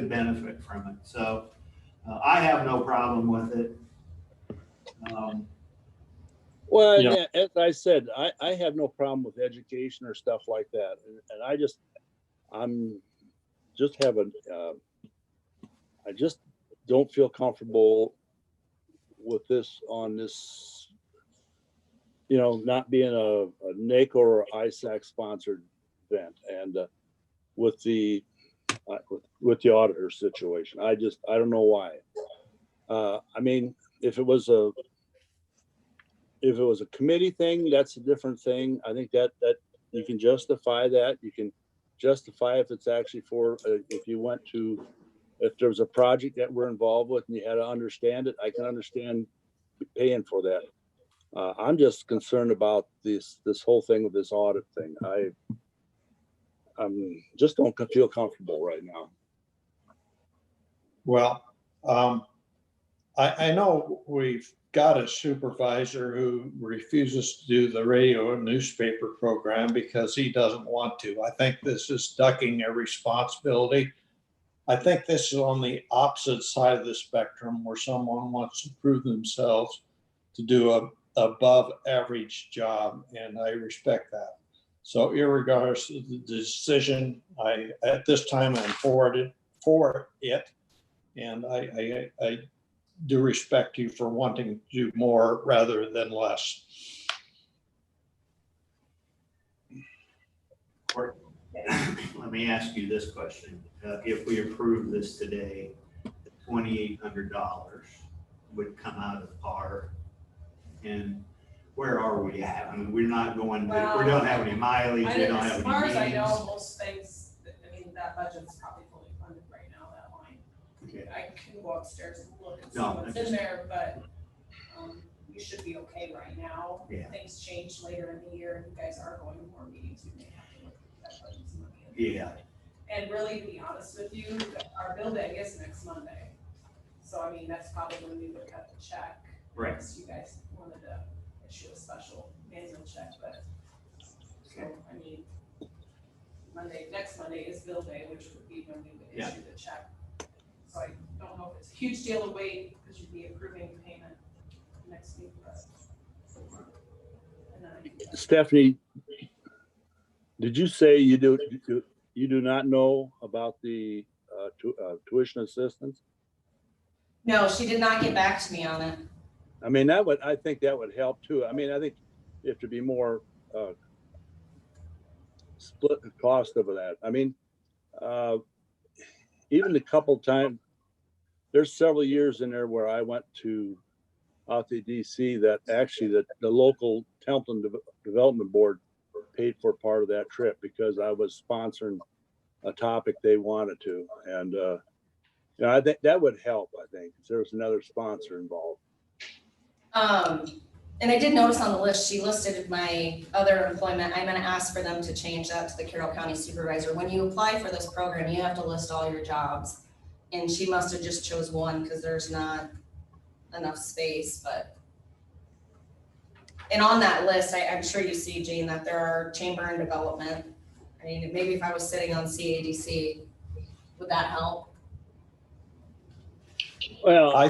benefit from it. So I have no problem with it. Well, Yeah. yeah, as I said, I have no problem with education or stuff like that. And I just don't feel comfortable with this on this, you know, not being a NACO or ISAC sponsored event, and with the auditor situation. I don't know why. I mean, if it was a committee thing, that's a different thing. I think that you can justify that. You can justify if it's actually for, if there's a project that we're involved with and you had to understand it, I can understand paying for that. I'm just concerned about this whole thing with this audit thing. I'm just don't feel comfortable right now. Well, I know we've got a supervisor who refuses to do the radio and newspaper program because he doesn't want to. I think this is ducking a responsibility. I think this is on the opposite side of the spectrum where someone wants to prove themselves to do a above average job, and I respect that. So irregardless of the decision, at this time I'm for it, and I do respect you for wanting to do more rather than less. Let me ask you this question. If we approve this today, $2,800 would come out of par. And where are we at? I mean, we're not going, we don't have any mileage, we don't have any As far as I know, meetings. most things, I mean, that budget's probably fully funded right now, that line. Okay. I can go upstairs and look and see No, what's I just- in there, but, you should be okay right now. Yeah. Things change later in the year, and you guys are going to more meetings, we may have to look at that budget some money. Yeah, And really, to be honest with you, our bill day is next Monday. So I mean, that's probably when we would cut the check. Right. Unless you guys wanted to issue a special manual check, but, so, I mean, next Monday is bill day, which would be when we would Yeah. issue the check. So I don't know if it's a huge deal to wait, because you'd be approving payment next week, but. And then I can- Stephanie, did you say you do not know about the tuition assistance? No, she did not get back to me on it. I mean, I think that would help too. I mean, I think if to be more split the cost of that. I mean, even a couple times, there's several years in there where I went out to DC that actually the local Templeton Development Board paid for part of that trip because I was sponsoring a topic they wanted to. And, you know, I think that would help, I think, if there was another sponsor involved. And I did notice on the list, she listed my other employment. I'm gonna ask for them to change that to the Carroll County Supervisor. When you apply for this program, you have to list all your jobs. And she must have just chose one because there's not enough space, but And on that list, I'm sure you see, Gene, that there are chamber and development. I mean, maybe if I was sitting on CADC, would that help? Well, I,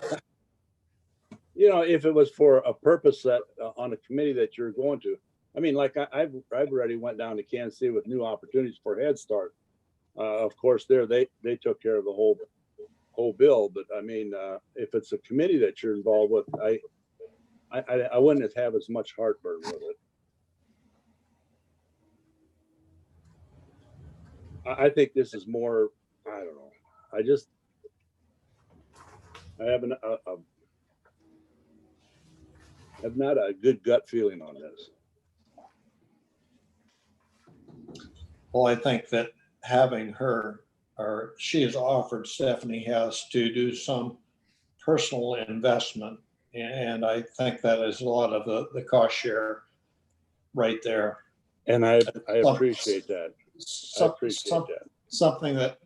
you know, if it was for a purpose that, on a committee that you're going to, I mean, like I've already went down to Kansas City with new opportunities for Head Start. Of course, they took care of the whole bill, but I mean, if it's a committee that you're involved with, I wouldn't have as much heartburn with it. I think this is more, I don't know. I have not a good gut feeling on this. well, I think that having her, or she has offered, Stephanie has, to do some personal investment. And I think that is a lot of the cost share right there. And I appreciate that. I appreciate that. Something that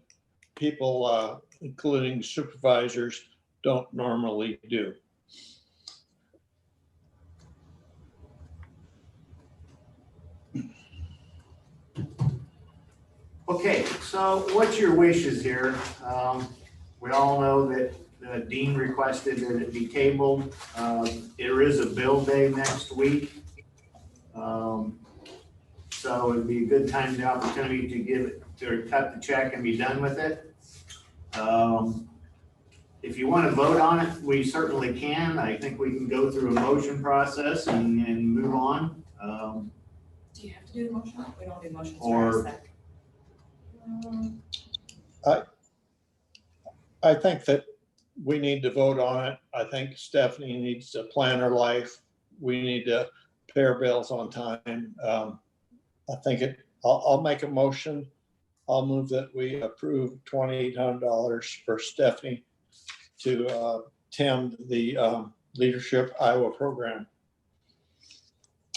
people, including supervisors, don't normally do. Okay, so what's your wishes here? We all know that the dean requested that it be tabled. There is a bill day next week. So it'd be a good time, the opportunity to give it, to cut the check and be done with it. If you want to vote on it, we certainly can. I think we can go through a motion process and move on. Do you have to do the motion? We don't do motions Or- for a sec. I think that we need to vote on it. I think Stephanie needs to plan her life. We need to pay our bills on time. I think I'll make a motion. I'll move that we approve $2,800 for Stephanie to attend the Leadership Iowa program.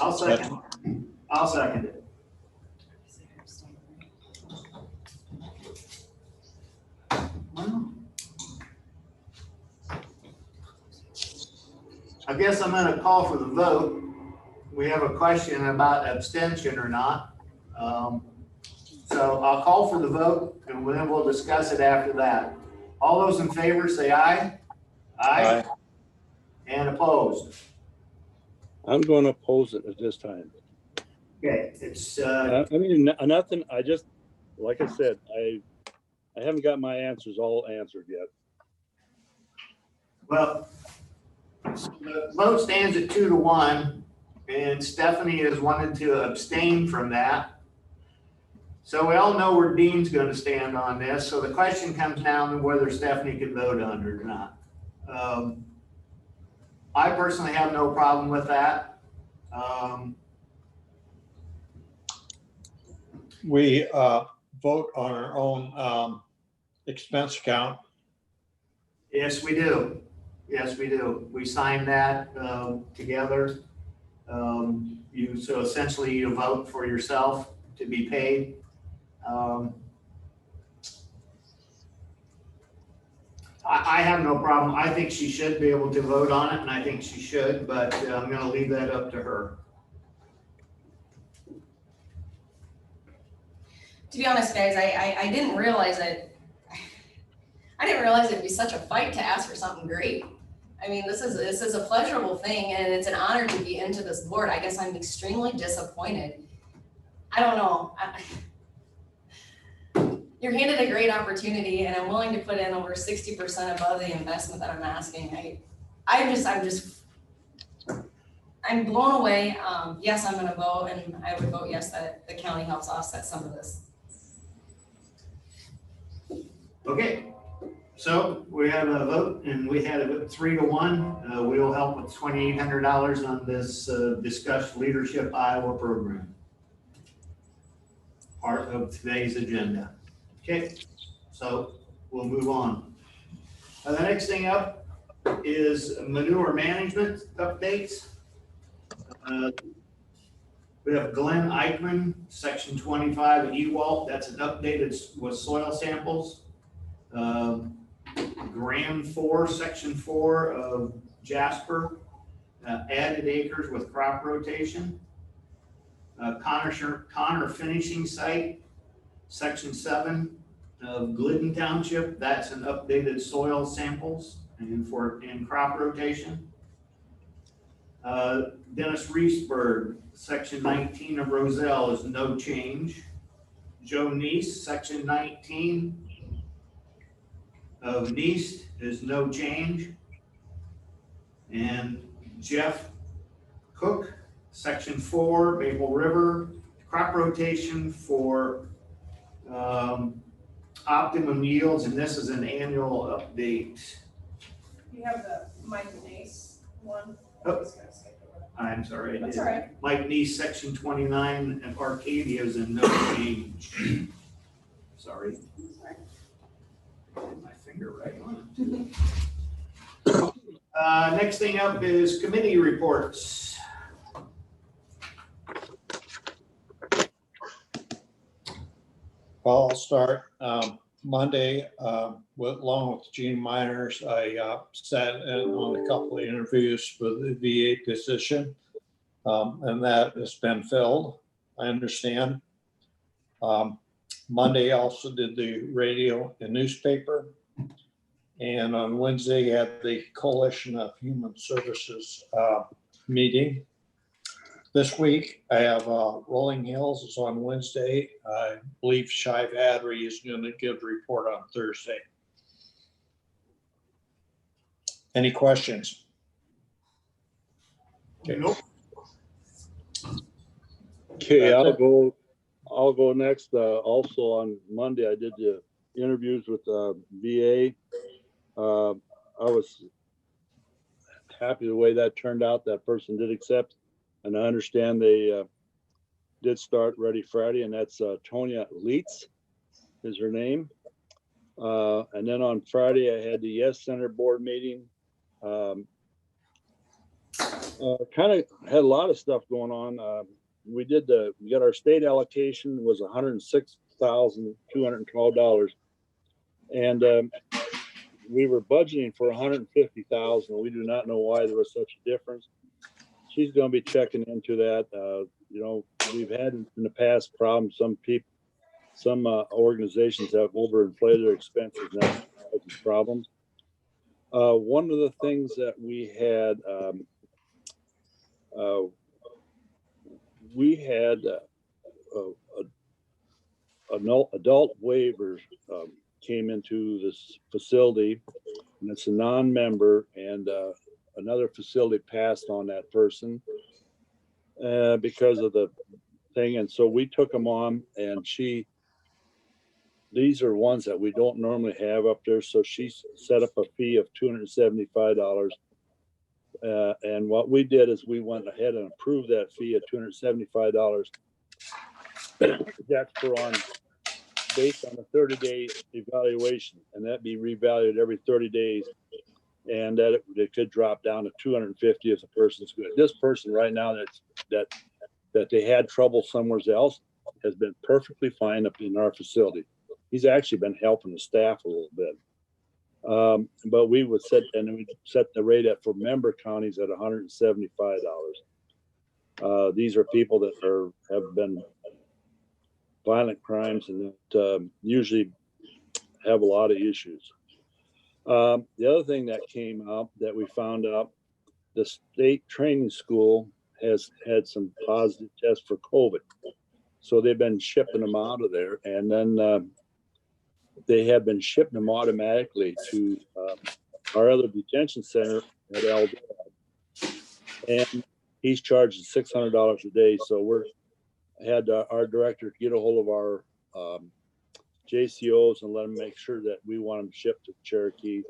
I'll second it. I guess I'm gonna call for the vote. We have a question about abstention or not. So I'll call for the vote and then we'll discuss it after that. All those in favor say aye. Aye. And opposed. I'm going to oppose it at this time. Okay, it's, I mean, nothing. I just, like I said, I haven't got my answers all answered yet. well, the vote stands at 2-1, and Stephanie has wanted to abstain from that. So we all know where Dean's gonna stand on this, so the question comes down to whether Stephanie can vote on it or not. I personally have no problem with that. We vote on our own expense account. Yes, we do. Yes, we do. We signed that together. So essentially you vote for yourself to be paid. I have no problem. I think she should be able to vote on it, and I think she should, but I'm gonna leave that up to her. To be honest, guys, I didn't realize it. I didn't realize it'd be such a fight to ask for something great. I mean, this is a pleasurable thing, and it's an honor to be into this board. I guess I'm extremely disappointed. I don't know. You're handed a great opportunity, and I'm willing to put in over 60% above the investment that I'm asking. I'm blown away. Yes, I'm gonna vote, and I would vote yes that the county helps offset some of this. Okay, so we have a vote, and we had a 3-1. We will help with $2,800 on this discussed Leadership Iowa program. Part of today's agenda. Okay, so we'll move on. The next thing up is manure management updates. We have Glenn Eichman, section 25 at Ewalt. That's an updated with soil samples. Graham 4, section 4 of Jasper. added acres with crop rotation. Connor Finishing Site, Section 7 of Glidden Township, that's an updated soil samples and crop rotation. Dennis Reesberg, Section 19 of Roselle is no change. Joe Neese, Section 19 of Neese is no change. And Jeff Cook, Section 4, Maple River, crop rotation for optimum yields, and this is an annual update. You have the Mike Nace one. Oh. I was gonna skip over that. I'm sorry. That's all right. Mike Neese, Section 29, and Arcadia is a no change. Sorry. Sorry. Did my finger right on it. Next thing up is committee reports. Well, I'll start. Monday, along with Gene Miners, I sat in on a couple of interviews for the VA position, and that has been filled, I understand. Monday also did the radio and newspaper. And on Wednesday, had the Coalition of Human Services meeting. This week, I have Rolling Hills is on Wednesday. I believe Shive Adry is going to give a report on Thursday. Any questions? Okay. Nope. Okay, That's I'll go next. Also on Monday, I did the interviews with VA. I was happy the way that turned out. That person did accept, and I understand they did start Ready Friday, and that's Tonya Leitz is her name. And then on Friday, I had the Yes Center board meeting. Kind of had a lot of stuff going on. We got our state allocation was $106,212, and we were budgeting for $150,000. We do not know why there was such a difference. She's going to be checking into that. We've had in the past problems. Some organizations have overinflated their expenses, and that's causing problems. One of the things that we had adult waivers came into this facility, and it's a non-member, and another facility passed on that person because of the thing, and so we took them on, and these are ones that we don't normally have up there, so she set up a fee of $275. And what we did is we went ahead and approved that fee of $275. That's based on a 30-day evaluation, and that'd be revalued every 30 days. And that it could drop down to $250 if the person's good. This person right now that they had trouble somewhere else has been perfectly fine up in our facility. He's actually been helping the staff a little bit. But we would set the rate for member counties at $175. These are people that have been violent crimes and that usually have a lot of issues. The other thing that came up that we found out, the state training school has had some positive tests for COVID. So they've been shipping them out of there, and then they have been shipping them automatically to our other detention center at Eldorado. And he's charging $600 a day. So had our director get a hold of our JCOs and let them make sure that we want them shipped to Cherokee,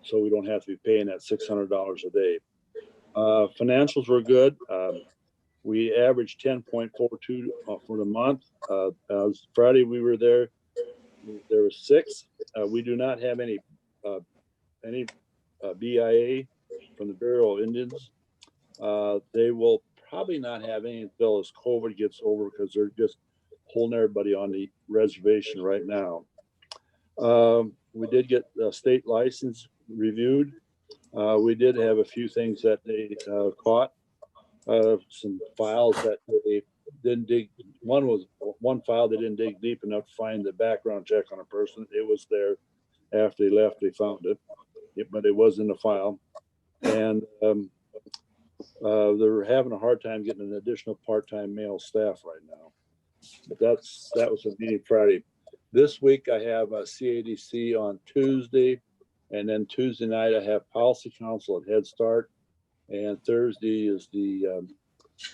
so we don't have to be paying that $600 a day. Financials were good. We averaged 10.42 for the month. Friday we were there. There were 6. We do not have any BIA from the Bureau of Indians. They will probably not have any until as COVID gets over, because they're just holding everybody on the reservation right now. We did get the state license reviewed. We did have a few things that they caught, some files that they didn't dig. One file they didn't dig deep enough to find the background check on a person. It was there after they left. They found it, but it was in the file. And they're having a hard time getting an additional part-time male staff right now. But that was a meeting Friday. This week I have a CADC on Tuesday, and then Tuesday night I have policy council at Head Start, and Thursday is the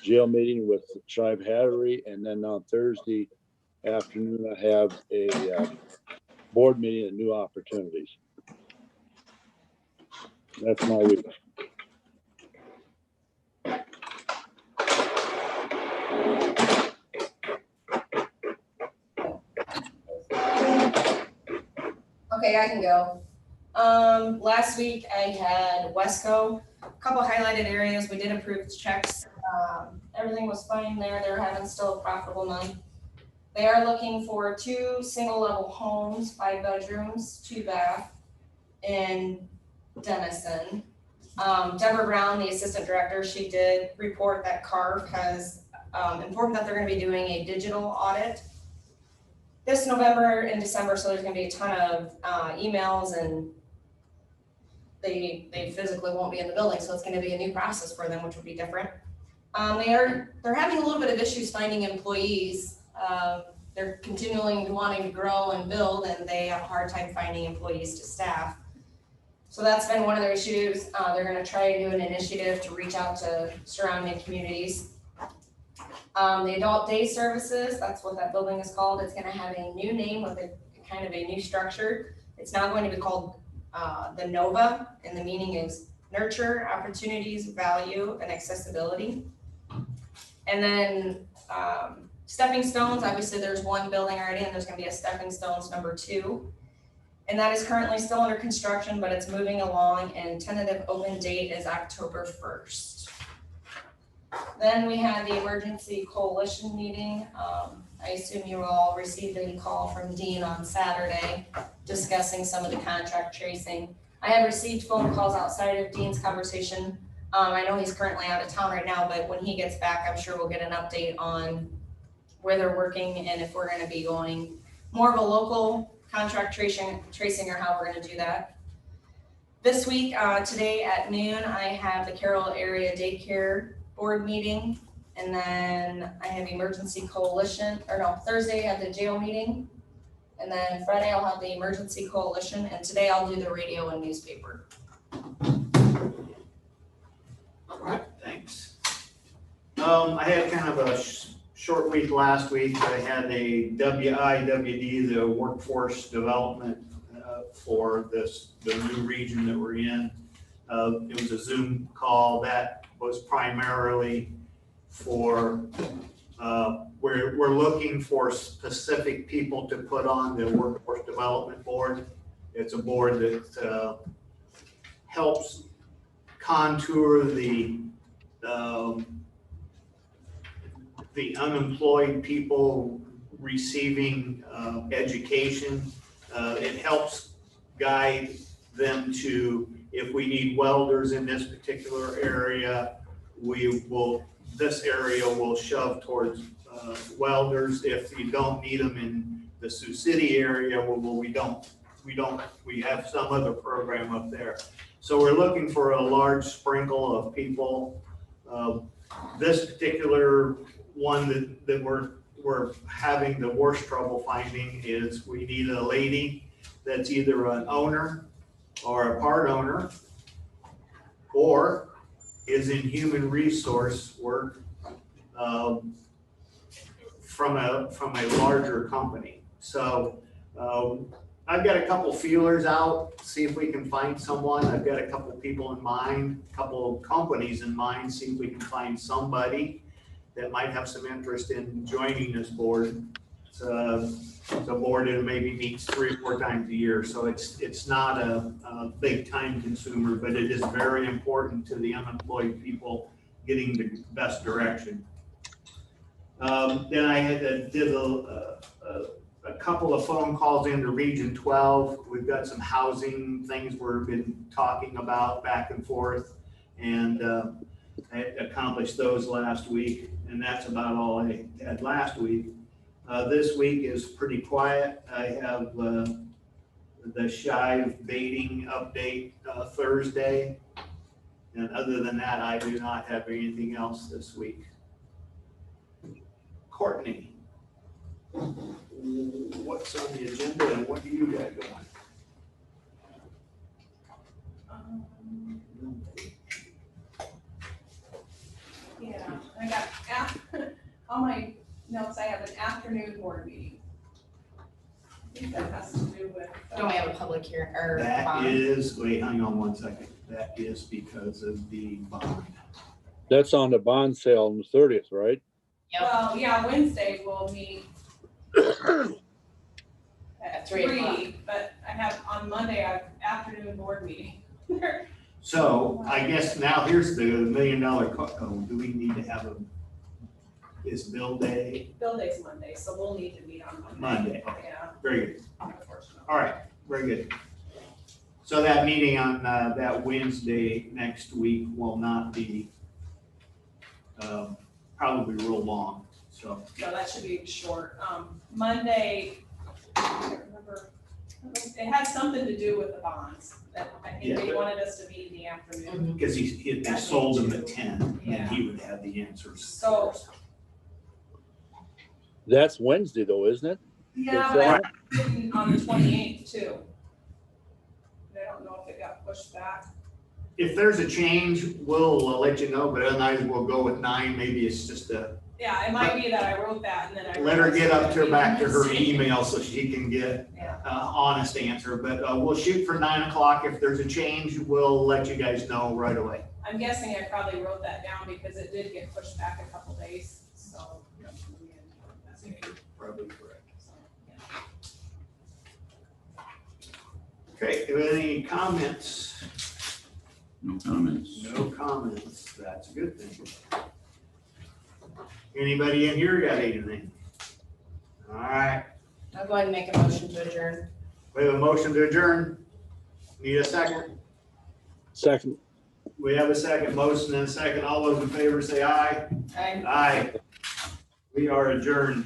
jail meeting with Shive Hattery, and then on Thursday afternoon I have a board meeting at New Opportunities. That's my week. Okay, I can go. Last week I had Wesco, a couple highlighted areas. We did approve checks. Everything was fine there. They're having still a profitable month. They are looking for 2 single-level homes, 5 bedrooms, 2 bath in Denison. Deborah Brown, the assistant director, she did report that CARF has informed that they're going to be doing a digital audit this November and December, so there's gonna be a ton of emails, and they physically won't be in the building, so it's gonna be a new process for them, which will be different. They're having a little bit of issues finding employees. They're continually wanting to grow and build, and they have a hard time finding employees to staff. So that's been one of their issues. They're gonna try to do an initiative to reach out to surrounding communities. The adult day services, that's what that building is called. It's gonna have a new name with a kind of a new structure. It's now going to be called the Nova, and the meaning is nurture, opportunities, value, and accessibility. And then stepping stones, obviously there's 1 building already, and there's gonna be a stepping stones number 2. And that is currently still under construction, but it's moving along, and tentative open date is October 1st. Then we had the emergency coalition meeting. I assume you all received a call from Dean on Saturday discussing some of the contract tracing. I have received phone calls outside of Dean's conversation. I know he's currently out of town right now, but when he gets back, I'm sure we'll get an update on where they're working and if we're gonna be going more of a local contract tracing or how we're gonna do that. This week, today at noon, I have the Carroll area daycare board meeting, and then I have emergency coalition, Thursday I have the jail meeting, and then Friday I'll have the emergency coalition, and today I'll do the radio and newspaper. All right, thanks. I had kind of a short week last week. I had a WIWD, the workforce development for the new region that we're in. It was a Zoom call that was primarily for, we're looking for specific people to put on the workforce development board. It's a board that helps contour the unemployed people receiving education. It helps guide them to, if we need welders in this particular area, this area will shove towards welders. If you don't need them in the Sioux City area, we have some other program up there. So we're looking for a large sprinkle of people. This particular one that we're having the worst trouble finding is we need a lady that's either an owner or a part owner, or is in human resource work from a larger company. So I've got a couple feelers out, see if we can find someone. I've got a couple people in mind, a couple companies in mind, see if we can find somebody that might have some interest in joining this board. It's a board that maybe meets 3 or 4 times a year, so it's not a big time consumer, but it is very important to the unemployed people getting the best direction. Then I did a couple of phone calls into Region 12. We've got some housing things we've been talking about back and forth. And I accomplished those last week, and that's about all I had last week. This week is pretty quiet. I have the Shive baiting update Thursday. And other than that, I do not have anything else this week. Courtney, what's on the agenda and what do you got going? Yeah, I got, on my notes, I have an afternoon board meeting. I think that has to do with. Don't we have a public hearing or That bond? is, wait, hang on one second. That is because of the bond. That's on the bond sale on the 30th, right? Yep. Well, yeah, Wednesday we'll meet at 3, but I have, on Monday, I have afternoon board meeting. So I guess now here's the $1 million do we need to have is bill day Bill day's Monday, so we'll need to meet on Monday. Monday? Okay, Yeah, very good. unfortunately. All right, very good. So that meeting on that Wednesday next week will not be probably real long, so. No, that should be short. Monday, I can't remember, it has something to do with the bonds. That I think they Yeah. wanted us to meet in the afternoon. Because they sold them at 10, Yeah. and he would have the answers. So, That's Wednesday though, isn't it? yeah, Is but that- I'm sitting on the 28th too. I don't know if it got pushed back. If there's a change, we'll let you know, but otherwise we'll go with 9. Maybe it's just a, Yeah, it might be that I wrote that and then I. let her get up to back to her Wednesday. email so she can get Yeah. honest answer. But we'll shoot for 9 o'clock. If there's a change, we'll let you guys know right away. I'm guessing I probably wrote that down because it did get pushed back a couple days, so. That's okay. Probably correct. So, yeah. Okay, any comments? No comments. No comments. That's a good thing. Anybody in here got anything? All right, I'll go ahead and make a motion to adjourn. we have a motion to adjourn. Need a second? Second. We have a second motion and a second. All those in favor say aye. Aye. Aye. We are adjourned.